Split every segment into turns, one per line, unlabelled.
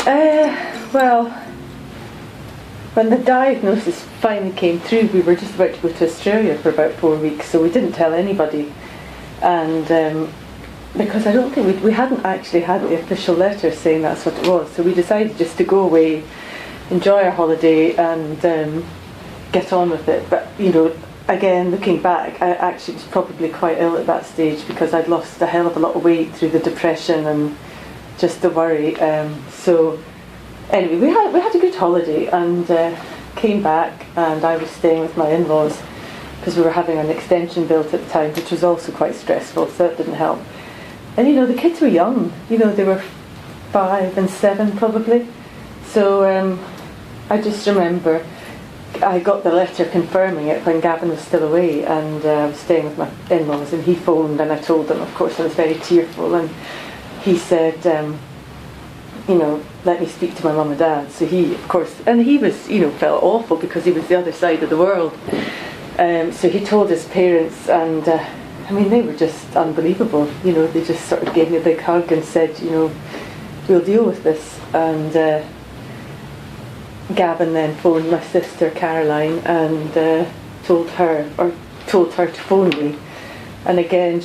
Well, when the diagnosis finally came through, we were just about to go to Australia for about 4 weeks, so we didn't tell anybody. And because I don't think we hadn't actually had the official letter saying that's what it was, so we decided just to go away, enjoy our holiday, and get on with it. But again, looking back, I actually was probably quite ill at that stage because I'd lost a hell of a lot of weight through the depression and just the worry. So anyway, we had a good holiday and came back, and I was staying with my in-laws because we were having an extension built at the time, which was also quite stressful, so that didn't help. And the kids were young, they were 5 and 7 probably. So I just remember I got the letter confirming it when Gavin was still away, and I was staying with my in-laws, and he phoned, and I told them, of course, I was very tearful, and he said, let me speak to my mum and dad. So he, of course, and he was, felt awful because he was the other side of the world. So he told his parents, and they were just unbelievable. They just sort of gave me a big hug and said, we'll deal with this. And Gavin then phoned my sister Caroline and told her to phone me. And again,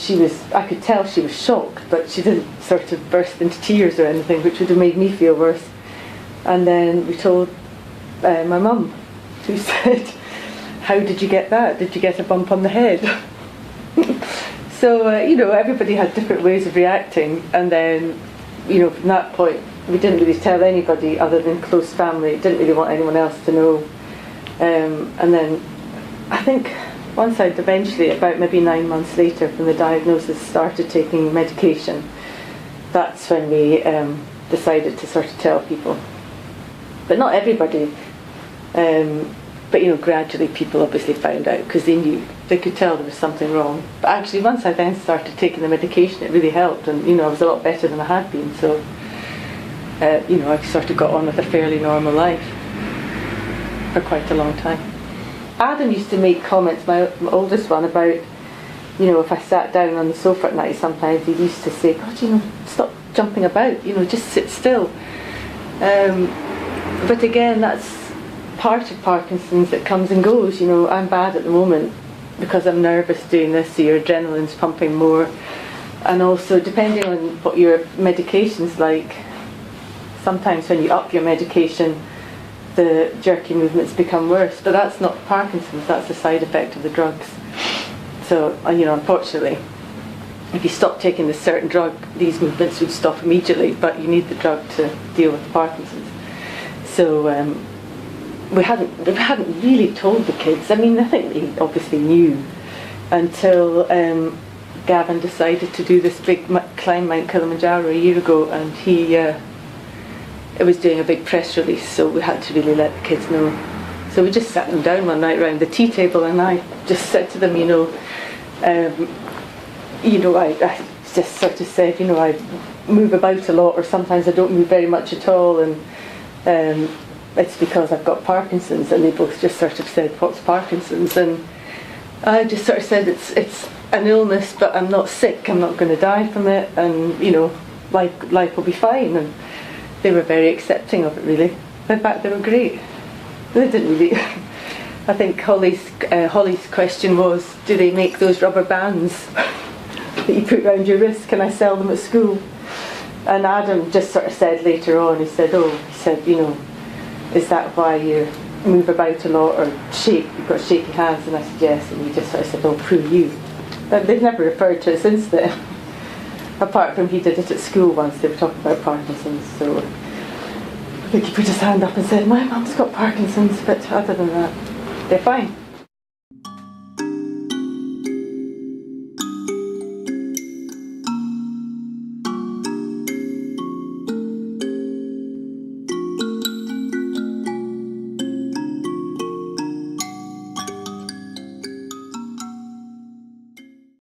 I could tell she was shocked, but she didn't sort of burst into tears or anything, which would have made me feel worse. And then we told my mum, who said, how did you get that? Did you get a bump on the head? So, everybody had different ways of reacting. And then, from that point, we didn't really tell anybody other than close family. Didn't really want anyone else to know. And then, I think once I'd eventually, about maybe 9 months later from the diagnosis, started taking medication, that's when we decided to sort of tell people. But not everybody. But gradually people obviously found out because they knew, they could tell there was something wrong. But actually once I then started taking the medication, it really helped, and I was a lot better than I had been. So I sort of got on with a fairly normal life for quite a long time. Adam used to make comments, my oldest one, about if I sat down on the sofa at night, sometimes he used to say, God, stop jumping about, just sit still. But again, that's part of Parkinson's that comes and goes. I'm bad at the moment because I'm nervous doing this, so your adrenaline's pumping more. And also, depending on what your medication's like, sometimes when you up your medication, the jerky movements become worse. But that's not Parkinson's, that's a side effect of the drugs. So, unfortunately, if you stop taking this certain drug, these movements would stop immediately, but you need the drug to deal with Parkinson's. So we hadn't really told the kids. I think they obviously knew until Gavin decided to do this big climb Mount Kilimanjaro a year ago, and it was doing a big press release, so we had to really let the kids know. So we just sat them down one night round the tea table, and I just said to them, I just sort of said, I move about a lot, or sometimes I don't move very much at all, and it's because I've got Parkinson's. And they both just sort of said, what's Parkinson's? And I just sort of said, it's an illness, but I'm not sick, I'm not going to die from it, and life will be fine. And they were very accepting of it, really. In fact, they were great. They didn't really. I think Holly's question was, do they make those rubber bands that you put around your wrist? Can I sell them at school? And Adam just sort of said later on, he said, is that why you move about a lot or shake? You've got shaky hands? And I said, yes. And he just sort of said, oh, prove you. But they've never referred to it since then. Apart from he did it at school once, they were talking about Parkinson's. So I think he put his hand up and said, my mum's got Parkinson's, but other than that, they're fine.